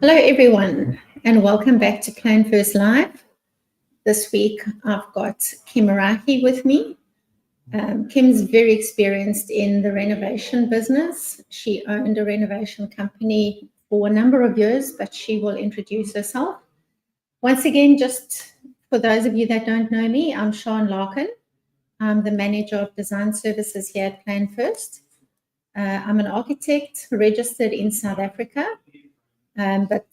Hello everyone and welcome back to Plan First Live. This week I've got Kim Arahi with me. Kim's very experienced in the renovation business. She owned a renovation company for a number of years, but she will introduce herself. Once again, just for those of you that don't know me, I'm Sian Larkin. I'm the manager of design services here at Plan First. I'm an architect registered in South Africa. But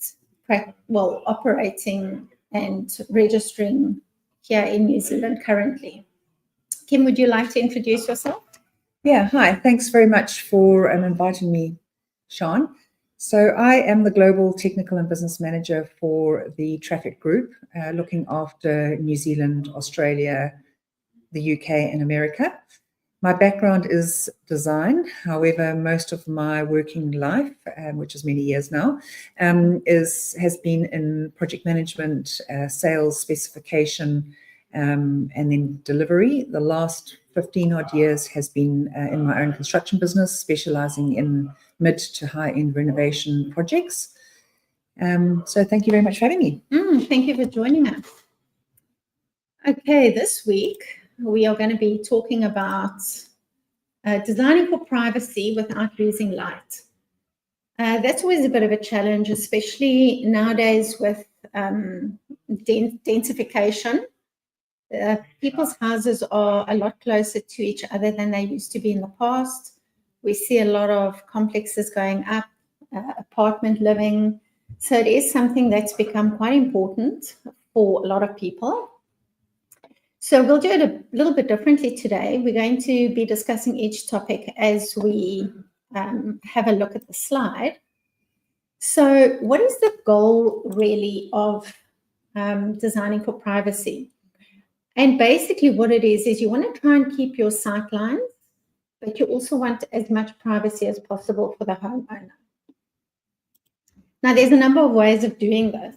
operating and registering here in New Zealand currently. Kim, would you like to introduce yourself? Yeah, hi. Thanks very much for inviting me, Sian. So I am the Global Technical and Business Manager for the Traffic Group, looking after New Zealand, Australia, the UK and America. My background is design. However, most of my working life, which is many years now, has been in project management, sales, specification, and then delivery. The last 15 odd years has been in my own construction business, specializing in mid to high-end renovation projects. So thank you very much for having me. Thank you for joining us. Okay, this week we are going to be talking about designing for privacy without losing light. That's always a bit of a challenge, especially nowadays with densification. People's houses are a lot closer to each other than they used to be in the past. We see a lot of complexes going up, apartment living. So it is something that's become quite important for a lot of people. So we'll do it a little bit differently today. We're going to be discussing each topic as we have a look at the slide. So what is the goal really of designing for privacy? And basically what it is you want to try and keep your sight lines, but you also want as much privacy as possible for the homeowner. Now, there's a number of ways of doing this.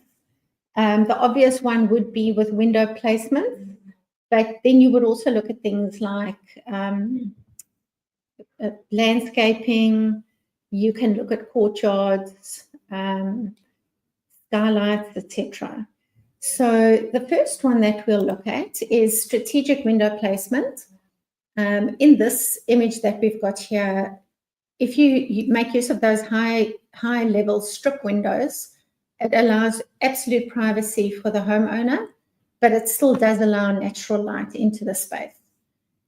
The obvious one would be with window placement. But then you would also look at things like landscaping. You can look at courtyards, skylights, etc. So the first one that we'll look at is strategic window placement. In this image that we've got here, if you make use of those high-level strip windows, it allows absolute privacy for the homeowner, but it still does allow natural light into the space.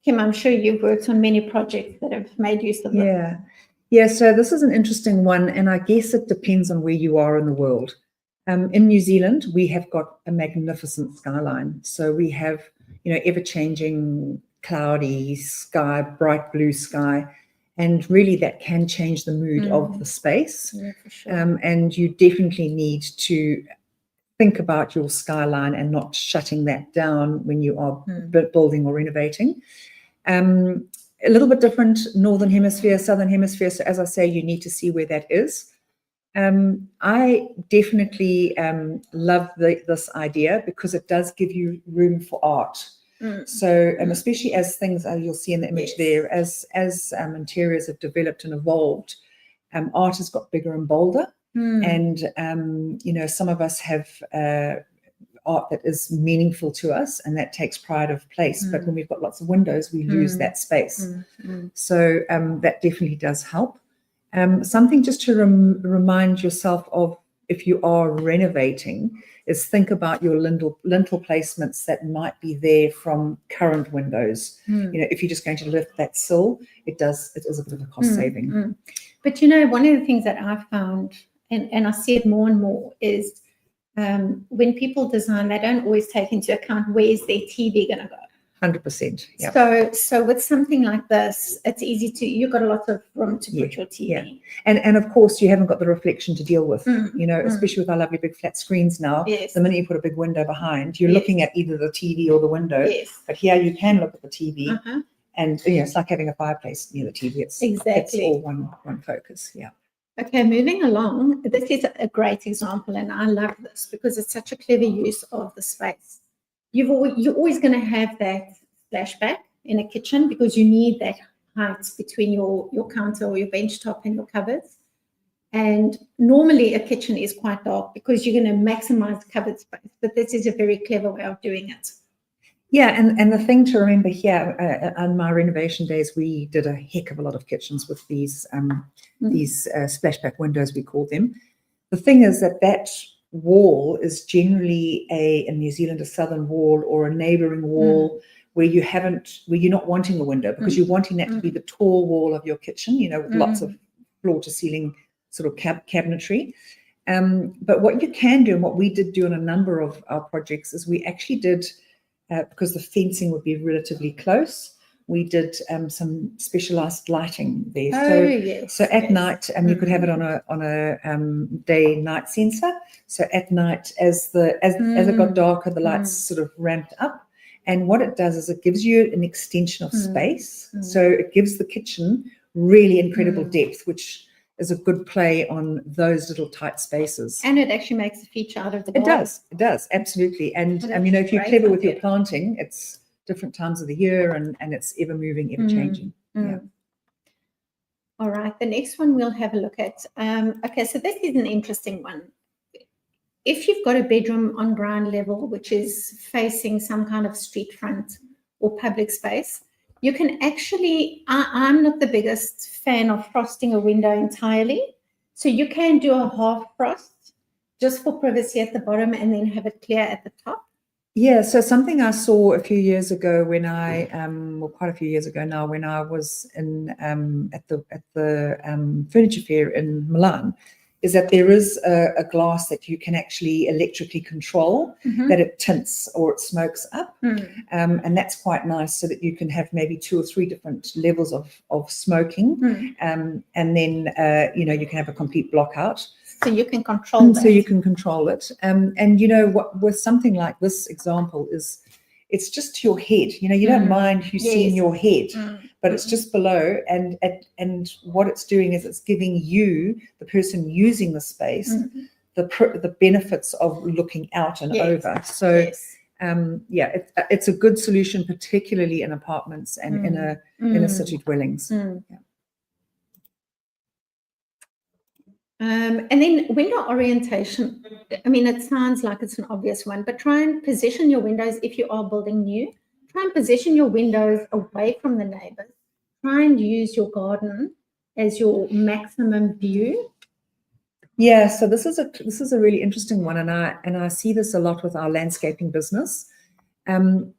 Kim, I'm sure you've worked on many projects that have made use of this. Yeah, so this is an interesting one, and I guess it depends on where you are in the world. In New Zealand, we have got a magnificent skyline. So we have, ever-changing cloudy sky, bright blue sky, and really that can change the mood of the space. Yeah, for sure. And you definitely need to think about your skyline and not shutting that down when you are building or renovating. A little bit different Northern Hemisphere, Southern Hemisphere. So as I say, you need to see where that is. I definitely love this idea because it does give you room for art. So especially as things, you'll see in the image there, as interiors have developed and evolved, art has got bigger and bolder. And, some of us have art that is meaningful to us and that takes pride of place. But when we've got lots of windows, we lose that space. So that definitely does help. Something just to remind yourself of if you are renovating is think about your lintel placements that might be there from current windows. If you're just going to lift that sill, it is a bit of a cost saving. But one of the things that I've found, and I see it more and more, is when people design, they don't always take into account where's their TV going to go. 100%. Yeah. So with something like this, it's easy you've got a lot of room to put your TV. Yeah. And of course you haven't got the reflection to deal with, especially with our lovely big flat screens now. Yes. The minute you put a big window behind, you're looking at either the TV or the window. Yes. But here you can look at the TV. And it's like having a fireplace near the TV. It's all one focus. Yeah. Okay, moving along. This is a great example, and I love this because it's such a clever use of the space. You're always going to have that splashback in a kitchen because you need that height between your counter or your bench top and your cupboards. And normally a kitchen is quite dark because you're going to maximize covered space, but this is a very clever way of doing it. Yeah, and the thing to remember here, on my renovation days, we did a heck of a lot of kitchens with these splashback windows, we call them. The thing is that wall is generally in New Zealand, a southern wall or a neighbouring wall where you're not wanting a window, because you're wanting that to be the tall wall of your kitchen, with lots of floor to ceiling sort of cabinetry. But what you can do, and what we did do on a number of our projects, is we actually did, because the fencing would be relatively close, we did some specialized lighting there. So at night, you could have it on a day-night sensor. So at night, as it got darker, the lights sort of ramped up. And what it does is it gives you an extension of space. So it gives the kitchen really incredible depth, which is a good play on those little tight spaces. And it actually makes a feature out of the garden. It does, absolutely. And if you're clever with your planting, it's different times of the year, and it's ever moving, ever changing. Yeah. All right, the next one we'll have a look at. Okay, so this is an interesting one. If you've got a bedroom on ground level, which is facing some kind of street front or public space, you can actually, I'm not the biggest fan of frosting a window entirely. So you can do a half frost just for privacy at the bottom and then have it clear at the top. Yeah, so something I saw a few years ago when quite a few years ago now, when I was at the furniture fair in Milan, is that there is a glass that you can actually electrically control, that it tints or it smokes up. And that's quite nice, so that you can have maybe 2 or 3 different levels of smoking. And then, you can have a complete block out. So you can control that. So you can control it. And what with something like this example is, it's just to your head. You don't mind you seeing your head, but it's just below. And what it's doing is it's giving you, the person using the space, the benefits of looking out and over. So it's a good solution, particularly in apartments and inner city dwellings. Yeah. And then window orientation. I mean, it sounds like it's an obvious one, but try and position your windows, if you are building new, try and position your windows away from the neighbors. Try and use your garden as your maximum view. Yeah, so this is a really interesting one, and I see this a lot with our landscaping business. When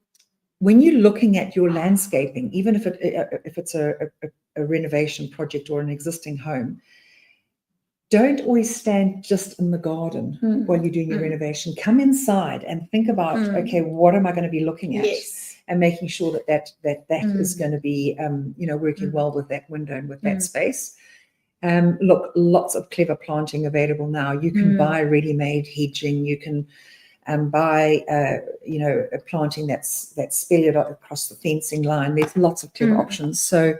you're looking at your landscaping, even if it's a renovation project or an existing home, don't always stand just in the garden while you're doing your renovation. Come inside and think about, okay, what am I going to be looking at? Yes. And making sure that is going to be, working well with that window and with that space. Look, lots of clever planting available now. You can buy ready-made hedging. You can buy, a planting that's spilled across the fencing line. There's lots of clever options. So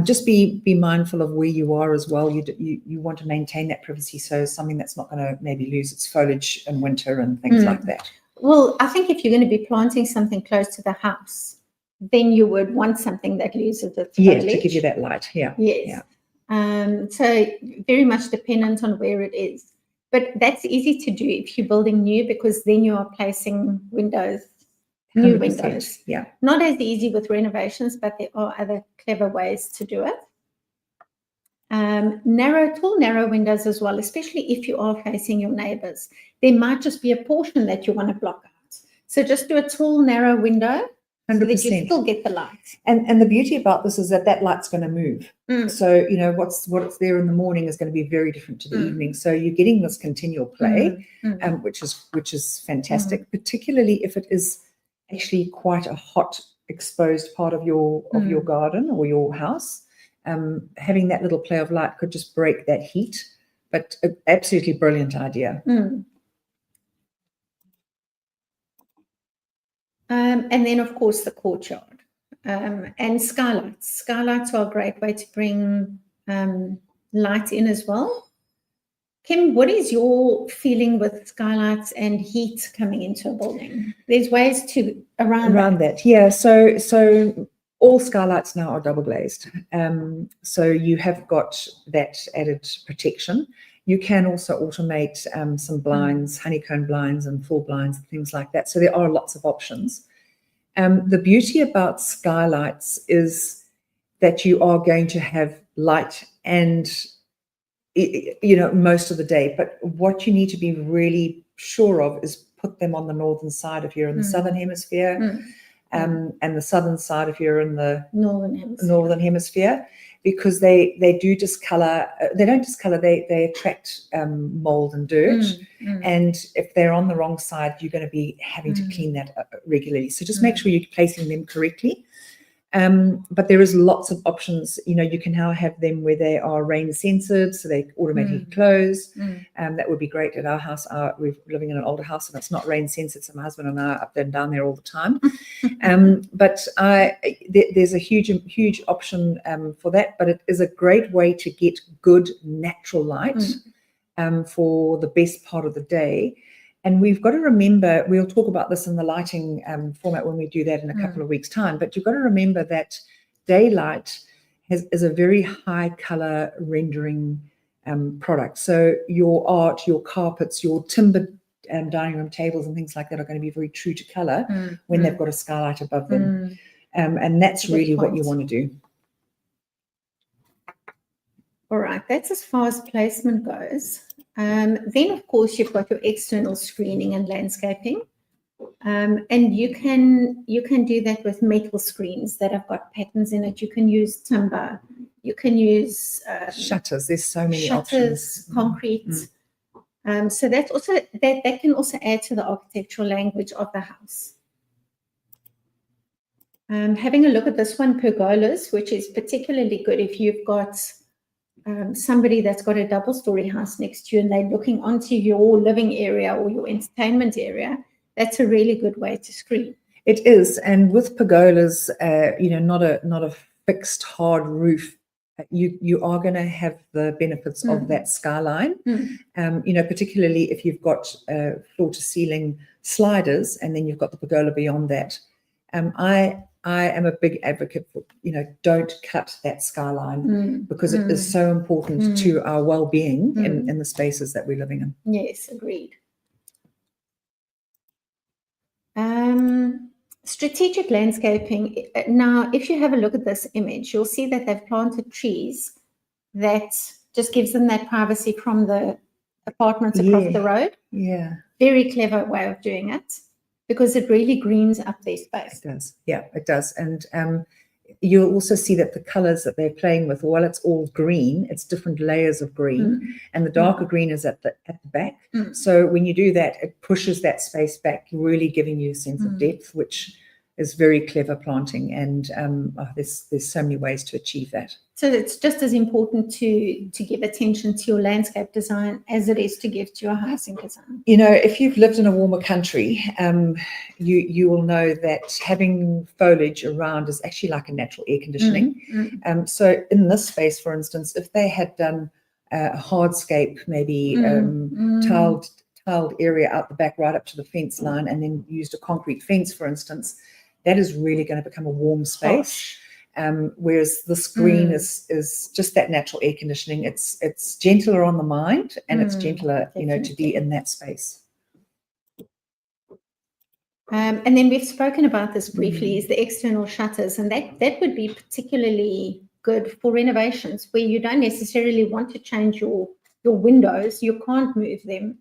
just be mindful of where you are as well. You want to maintain that privacy, so something that's not going to maybe lose its foliage in winter and things like that. Well, I think if you're going to be planting something close to the house, then you would want something that loses its foliage. Yes, to give you that light. Yeah. Yes. Yeah. So very much dependent on where it is. But that's easy to do if you're building new, because then you are placing windows, new windows. Yeah. Not as easy with renovations, but there are other clever ways to do it. Tall, narrow windows as well, especially if you are facing your neighbors. There might just be a portion that you want to block out. So just do a tall, narrow window 100%. So that you still get the light. And the beauty about this is that light's going to move. So, what's there in the morning is going to be very different to the evening. So you're getting this continual play, which is fantastic, particularly if it is actually quite a hot, exposed part of your garden or your house. Having that little play of light could just break that heat, but an absolutely brilliant idea. And then, of course, the courtyard and skylights. Skylights are a great way to bring light in as well. Kim, what is your feeling with skylights and heat coming into a building? There's ways around that. Yeah. So All skylights now are double glazed. So you have got that added protection. You can also automate some blinds, honeycomb blinds and full blinds and things like that. So there are lots of options. The beauty about skylights is that you are going to have light and, most of the day. But what you need to be really sure of is put them on the northern side if you're in the southern hemisphere, and the southern side if you're in the northern hemisphere, because they do discolor. They don't discolor. They attract mold and dirt, and if they're on the wrong side, you're going to be having to clean that regularly. So just make sure you're placing them correctly. But there is lots of options. You can now have them where they are rain censored, so they automatically close. That would be great at our house. We're living in an older house and it's not rain censored, so my husband and I are up and down there all the time. But there's a huge option for that. But it is a great way to get good natural light for the best part of the day. And we've got to remember, we'll talk about this in the lighting format when we do that in a couple of weeks' time, but you've got to remember that daylight is a very high color rendering product. So your art, your carpets, your timber dining room tables and things like that are going to be very true to color when they've got a skylight above them. And that's really what you want to do. All right, that's as far as placement goes. Then, of course, you've got your external screening and landscaping. And you can do that with metal screens that have got patterns in it. You can use timber. You can use shutters. There's so many options. Concrete. So that can also add to the architectural language of the house. Having a look at this one, pergolas, which is particularly good if you've got somebody that's got a double-story house next to you and they're looking onto your living area or your entertainment area. That's a really good way to screen. It is, and with pergolas, not a fixed hard roof, you are going to have the benefits of that skyline. Particularly if you've got floor-to-ceiling sliders, and then you've got the pergola beyond that. I am a big advocate for, don't cut that skyline because it is so important to our well-being in the spaces that we're living in. Yes, agreed. Strategic landscaping. Now, if you have a look at this image, you'll see that they've planted trees that just gives them that privacy from the apartments across the road. Yeah. Very clever way of doing it, because it really greens up their space. It does. Yeah, it does. And you'll also see that the colors that they're playing with, while it's all green, it's different layers of green. And the darker green is at the back. So when you do that, it pushes that space back, really giving you a sense of depth, which is very clever planting. And there's so many ways to achieve that. So it's just as important to give attention to your landscape design as it is to give to your housing design. If you've lived in a warmer country, you will know that having foliage around is actually like a natural air conditioning. So in this space, for instance, if they had done a hardscape, maybe tiled area out the back right up to the fence line, and then used a concrete fence, for instance, that is really going to become a warm space. Whereas the screen is just that natural air conditioning. It's gentler on the mind, and it's gentler, to be in that space. And then we've spoken about this briefly, is the external shutters, and that would be particularly good for renovations where you don't necessarily want to change your windows. You can't move them.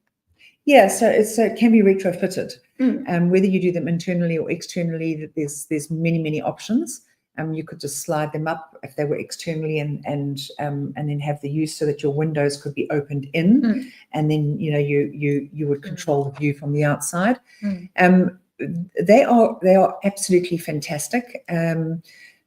Yeah, so it can be retrofitted. Whether you do them internally or externally, there's many options. You could just slide them up if they were externally, and then have the use so that your windows could be opened in, and then you would control the view from the outside. They are absolutely fantastic,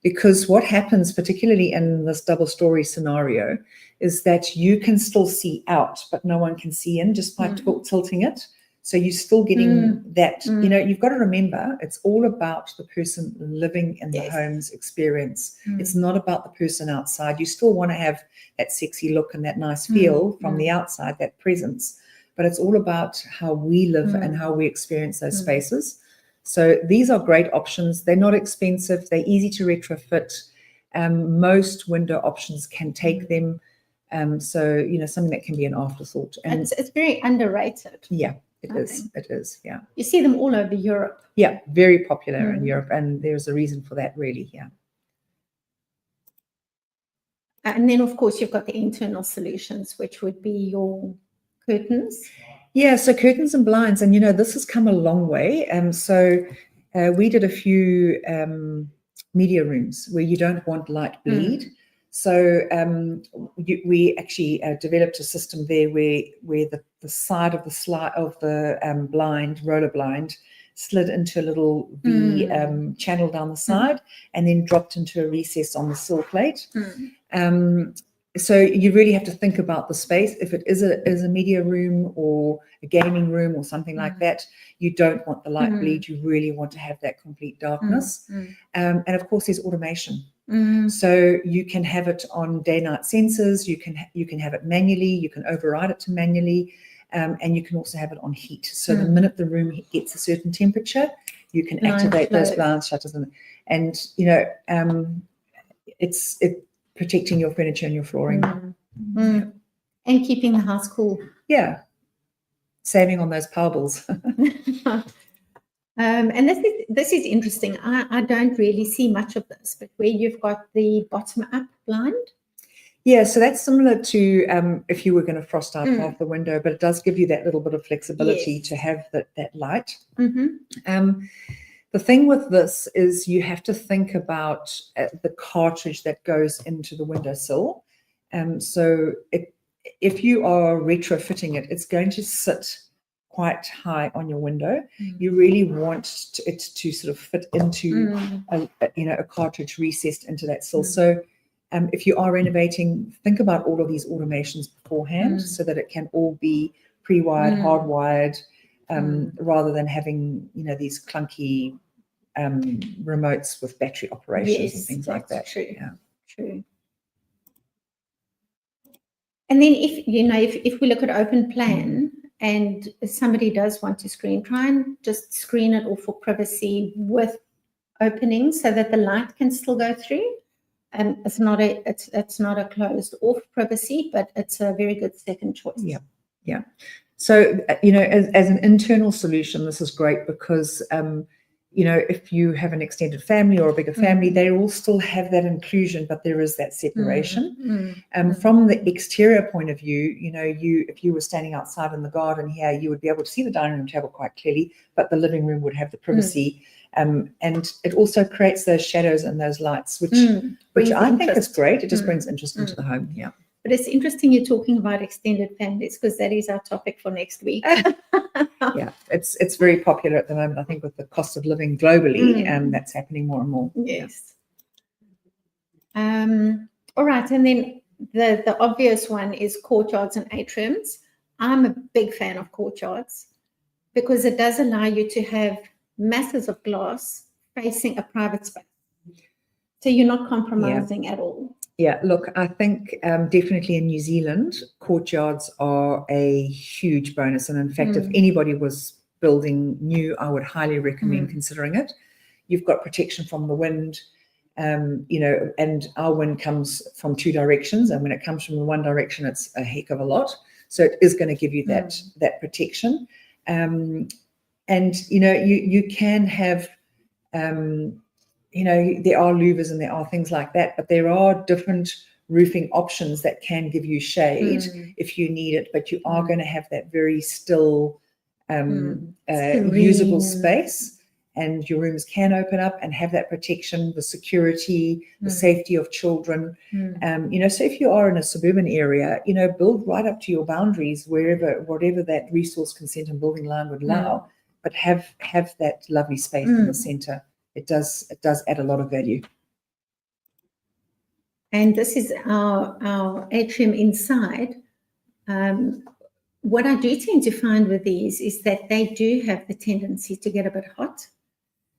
because what happens, particularly in this double-story scenario, is that you can still see out, but no one can see in just by tilting it. So you're still getting that, you've got to remember, it's all about the person living in the home's experience. It's not about the person outside. You still want to have that sexy look and that nice feel from the outside, that presence. But it's all about how we live and how we experience those spaces. So these are great options. They're not expensive. They're easy to retrofit. Most window options can take them. So, you know, something that can be an afterthought. And it's very underrated. yeah, it I is. think. It is. Yeah. You see them all over Europe. Yeah, very popular in Europe, and there's a reason for that, really. Yeah. And then, of course, you've got the internal solutions, which would be your curtains. Yeah, so curtains and blinds, and you know, this has come a long way. So we did a few media rooms where you don't want light bleed. So we actually developed a system there where the side of the blind, roller blind, slid into a little V channel down the side, and then dropped into a recess on the sill plate. So you really have to think about the space. If it is a media room or a gaming room or something like that, you don't want the light bleed. You really want to have that complete darkness. And of course, there's automation. So you can have it on day-night sensors. You can have it manually. You can override it to manually, and you can also have it on heat. So the minute the room gets a certain temperature, you can activate those blind shutters, and you know, it's protecting your furniture and your flooring. And keeping the house cool. Yeah. Saving on those power bills. And this is interesting. I don't really see much of this, but where you've got the bottom up blind. Yeah, so that's similar to if you were going to frost out half the window, but it does give you that little bit of flexibility to have that light. The thing with this is you have to think about the cartridge that goes into the windowsill. So if you are retrofitting it, it's going to sit quite high on your window. You really want it to sort of fit into a cartridge recessed into that sill. So if you are renovating, think about all of these automations beforehand so that it can all be pre-wired, hardwired, rather than having, you know, these clunky remotes with battery operations and things like that. True. Yeah. True. And then if we look at open plan and somebody does want to screen, try and just screen it all for privacy with openings so that the light can still go through. And it's not a closed off privacy, but it's a very good second choice. Yeah. Yeah. So, you know, as an internal solution, this is great because you know, if you have an extended family or a bigger family, they all still have that inclusion, but there is that separation. From the exterior point of view, you know, if you were standing outside in the garden here, you would be able to see the dining room table quite clearly, but the living room would have the privacy. And it also creates those shadows and those lights, which I think is great. It just brings interest into the home. Yeah. But it's interesting you're talking about extended families because that is our topic for next week. Yeah, it's very popular at the moment. I think with the cost of living globally, that's happening more and more. Yes. All right, and then the obvious one is courtyards and atriums. I'm a big fan of courtyards because it does allow you to have masses of glass facing a private space. So you're not compromising at all. Yeah, look, I think definitely in New Zealand, courtyards are a huge bonus. And in fact, if anybody was building new, I would highly recommend considering it. You've got protection from the wind, you know, and our wind comes from two directions. And when it comes from the one direction, it's a heck of a lot. So it is going to give you that protection. And, you know, you can have... you know, there are louvers and there are things like that, but there are different roofing options that can give you shade if you need it, but you are going to have that very still, usable space, and your rooms can open up and have that protection, the security, the safety of children. You know, so if you are in a suburban area, you know, build right up to your boundaries, whatever that resource consent and building line would allow, but have that lovely space in the center. It does add a lot of value. And this is our atrium inside. What I do tend to find with these is that they do have the tendency to get a bit hot.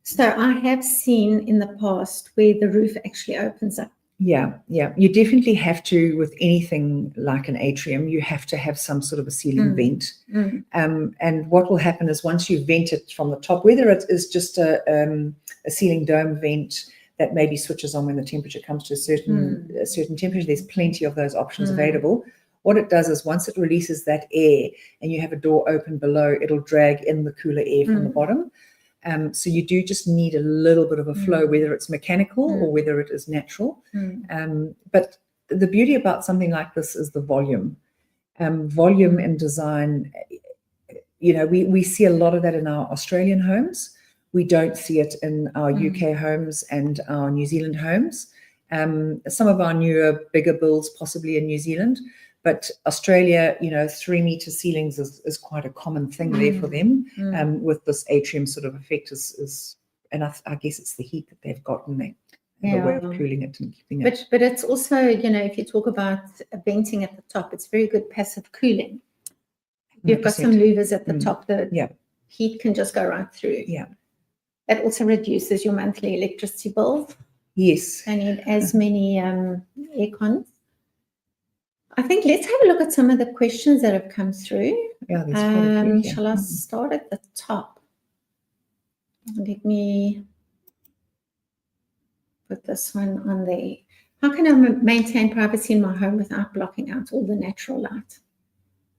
So I have seen in the past where the roof actually opens up. Yeah, yeah. You definitely have to, with anything like an atrium, you have to have some sort of a ceiling vent. And what will happen is once you vent it from the top, whether it is just a ceiling dome vent that maybe switches on when the temperature comes to a certain temperature, there's plenty of those options available. What it does is once it releases that air and you have a door open below, it'll drag in the cooler air from the bottom. So you do just need a little bit of a flow, whether it's mechanical or whether it is natural. But the beauty about something like this is the volume. Volume in design, you know, we see a lot of that in our Australian homes. We don't see it in our UK homes and our New Zealand homes. Some of our newer, bigger builds possibly in New Zealand. But Australia, you know, 3-meter ceilings is quite a common thing there for them. With this atrium sort of effect and I guess it's the heat that they've got and they have a way of cooling it and keeping it. But it's also, you know, if you talk about venting at the top, it's very good passive cooling. You've got some louvers at the top that heat can just go right through. Yeah. It also reduces your monthly electricity bill. Yes. Don't need as many air cons. I think let's have a look at some of the questions that have come through. Yeah, there's quite a few here. Shall I start at the top? Let me put this one on there. How can I maintain privacy in my home without blocking out all the natural light?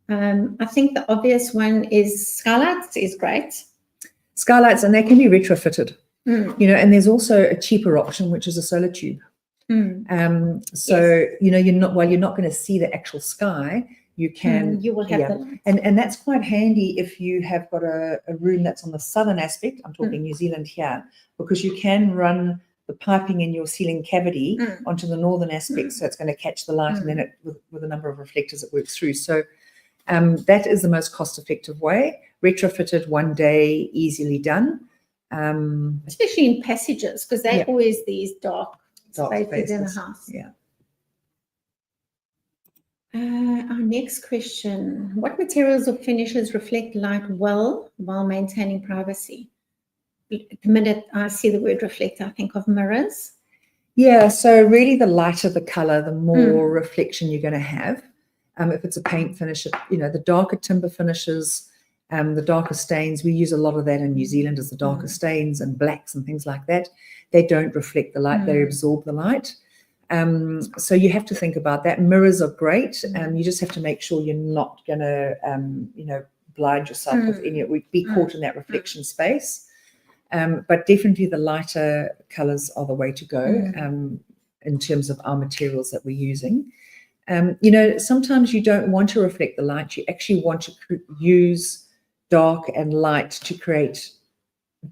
I think the obvious one is skylights is great. Skylights, and they can be retrofitted. You know, and there's also a cheaper option, which is a solar tube. So you know, while you're not going to see the actual sky, you can you will have the light. And that's quite handy if you have got a room that's on the southern aspect. I'm talking New Zealand here, because you can run the piping in your ceiling cavity onto the northern aspect, so it's going to catch the light, and then with a number of reflectors it works through. So that is the most cost-effective way. Retrofitted, one day, easily done. Especially in passages, because they're always these dark spaces in a house. Yeah. Our next question: what materials or finishes reflect light well while maintaining privacy? The minute I see the word reflect, I think of mirrors. Yeah, so really the lighter the color, the more reflection you're going to have. If it's a paint finish, you know, the darker timber finishes, the darker stains, we use a lot of that in New Zealand as the darker stains and blacks and things like that. They don't reflect the light, they absorb the light. So you have to think about that. Mirrors are great. You just have to make sure you're not going to, you know, blind yourself with any, be caught in that reflection space. But definitely the lighter colors are the way to go in terms of our materials that we're using. You know, sometimes you don't want to reflect the light. You actually want to use dark and light to create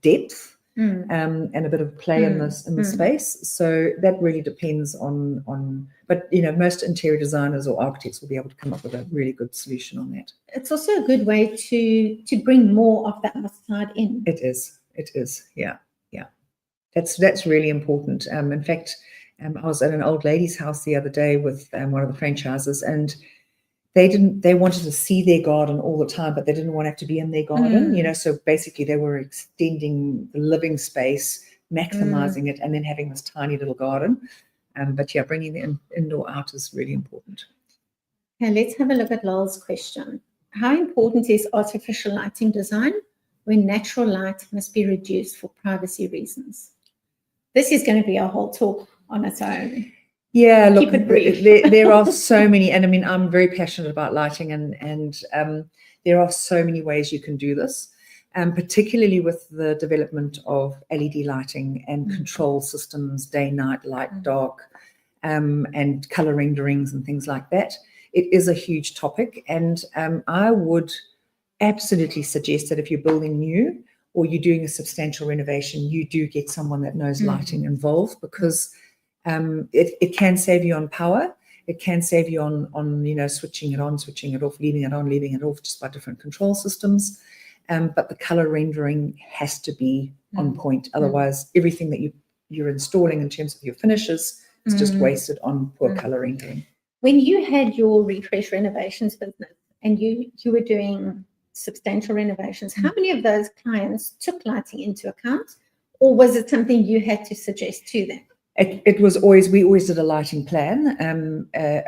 depth and a bit of play in the space. So that really depends on, but you know, most interior designers or architects will be able to come up with a really good solution on that. It's also a good way to bring more of the outside in. It is, yeah. That's really important. In fact, I was at an old lady's house the other day with one of the franchises, and they wanted to see their garden all the time, but they didn't want to have to be in their garden, you know, so basically they were extending the living space, maximizing it, and then having this tiny little garden. But yeah, bringing the indoor out is really important. Okay, let's have a look at Lol's question. How important is artificial lighting design when natural light must be reduced for privacy reasons? This is going to be a whole talk on its own. Yeah, look, keep it brief. there are so many, and I mean, I'm very passionate about lighting, and there are so many ways you can do this, particularly with the development of LED lighting and control systems, day, night, light, dark, and color renderings and things like that. It is a huge topic, and I would absolutely suggest that if you're building new or you're doing a substantial renovation, you do get someone that knows lighting involved, because it can save you on power. It can save you on you know, switching it on, switching it off, leaving it on, leaving it off, just by different control systems. But the color rendering has to be on point. Otherwise, everything that you're installing in terms of your finishes is just wasted on poor color rendering. When you had your refresh renovations business and you were doing substantial renovations, how many of those clients took lighting into account, or was it something you had to suggest to them? It was always, we always did a lighting plan,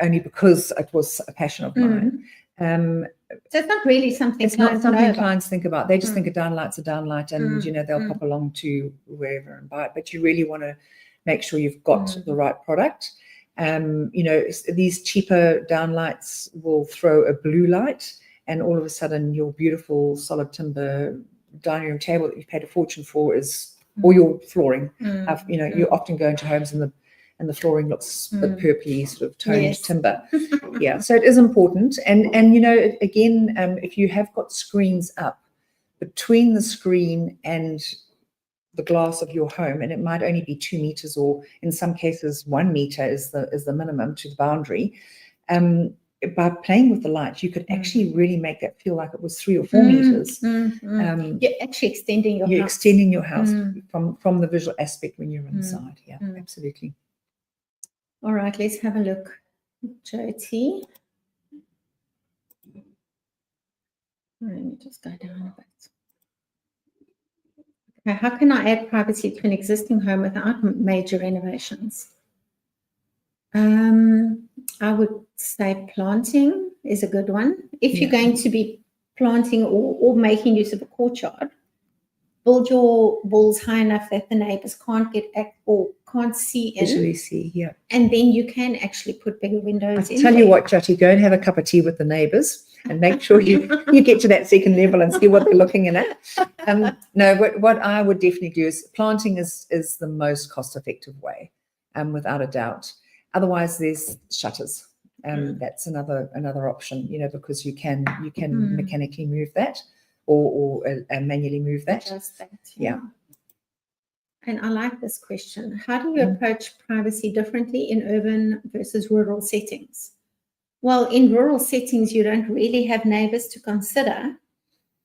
only because it was a passion of mine. So it's not really something It's not clients something know about. clients think about. They just think a downlight's a downlight, and they'll pop along to wherever and buy it. But you really want to make sure you've got the right product. These cheaper downlights will throw a blue light, and all of a sudden your beautiful solid timber dining room table that you've paid a fortune for is, or your flooring. You often go into homes and the flooring looks a purpley sort of toned timber. Yeah, so it is important. And again, if you have got screens up between the screen and the glass of your home, and it might only be 2 meters, or in some cases 1 meter is the minimum to the boundary. By playing with the light, you could actually really make that feel like it was 3 or 4 meters. You're actually extending your house. You're extending your house from the visual aspect when you're inside. Yeah, absolutely. All right, let's have a look. Jyoti. Let me just go down a bit. Okay, how can I add privacy to an existing home without major renovations? I would say planting is a good one. If you're going to be planting or making use of a courtyard, build your walls high enough that the neighbors can't get at or can't see in. Visually see, yeah. And then you can actually put bigger windows in. Tell you what, Jyoti, go and have a cup of tea with the neighbors and make sure you get to that second level and see what they're looking at. No, what I would definitely do is planting is the most cost-effective way, without a doubt. Otherwise, there's shutters. That's another option, because you can mechanically move that or manually move that. Just that, yeah. And I like this question. How do you approach privacy differently in urban versus rural settings? Well, in rural settings, you don't really have neighbors to consider.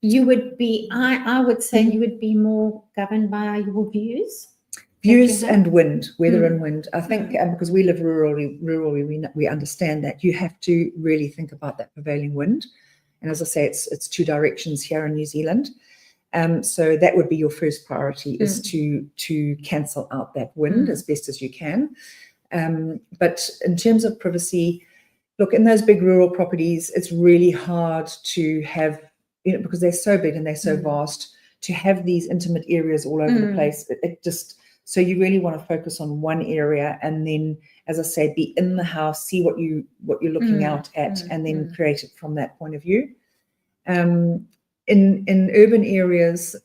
You would be, I would say you would be more governed by your views. Views and wind, weather and wind. I think because we live rurally, we understand that you have to really think about that prevailing wind. And as I say, it's 2 directions here in New Zealand. So that would be your first priority, is to cancel out that wind as best as you can. But in terms of privacy, look, in those big rural properties, it's really hard to have, because they're so big and they're so vast, to have these intimate areas all over the place. So you really want to focus on one area, and then, as I say, be in the house, see what you're looking out at, and then create it from that point of view. In urban areas,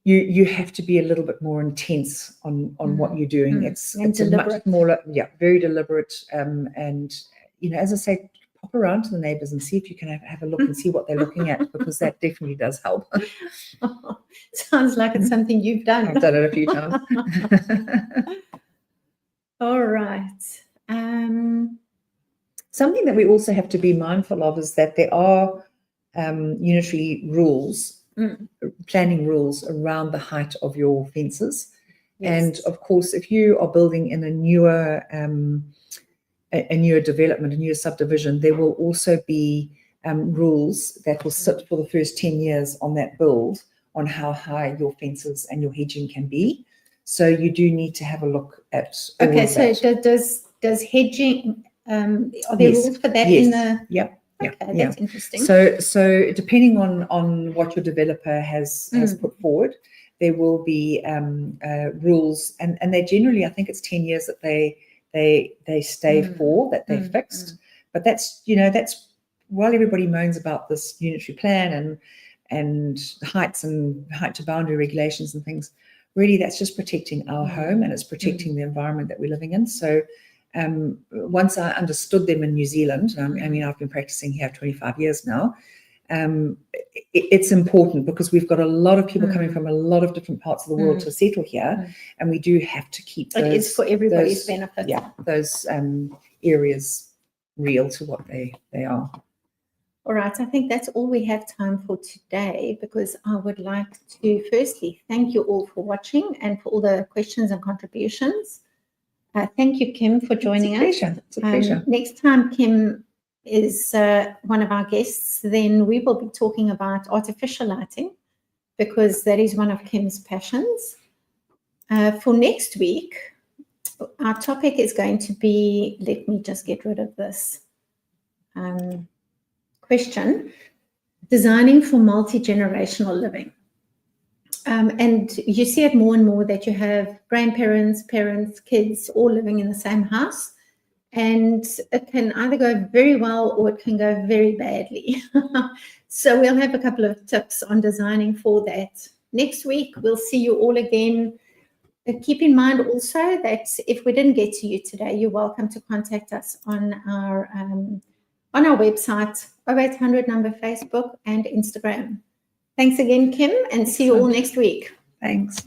you have to be a little bit more intense on what you're doing. It's a much more, very deliberate. And as I say, pop around to the neighbors and see if you can have a look and see what they're looking at, because that definitely does help. Sounds like it's something you've done. I've done it a few times. All right. Something that we also have to be mindful of is that there are unitary rules, planning rules around the height of your fences. Yes. And of course, if you are building in a newer development, a newer subdivision, there will also be rules that will sit for the first 10 years on that build on how high your fences and your hedging can be. So you do need to have a look at all of that. So does hedging, are there rules for that in the... Yep. Okay, that's interesting. So depending on what your developer has put forward, there will be rules, and they generally, I think it's 10 years that they stay for, that they're fixed. But that's while everybody moans about this unitary plan and height to boundary regulations and things, really that's just protecting our home, and it's protecting the environment that we're living in. So once I understood them in New Zealand, I mean, I've been practicing here 25 years now, it's important because we've got a lot of people coming from a lot of different parts of the world to settle here, and we do have to keep those, it is for everybody's benefit. Yeah, those areas real to what they are. All right, I think that's all we have time for today, because I would like to firstly thank you all for watching and for all the questions and contributions. Thank you, Kim, for joining us. It's a pleasure. Next time Kim is one of our guests, then we will be talking about artificial lighting, because that is one of Kim's passions. For next week, our topic is going to be, let me just get rid of this question, designing for multi-generational living. And you see it more and more that you have grandparents, parents, kids all living in the same house. And it can either go very well or it can go very badly. So we'll have a couple of tips on designing for that. Next week, we'll see you all again. Keep in mind also that if we didn't get to you today, you're welcome to contact us on our website, 0800 number Facebook and Instagram. Thanks again, Kim, and see you all next week. Thanks.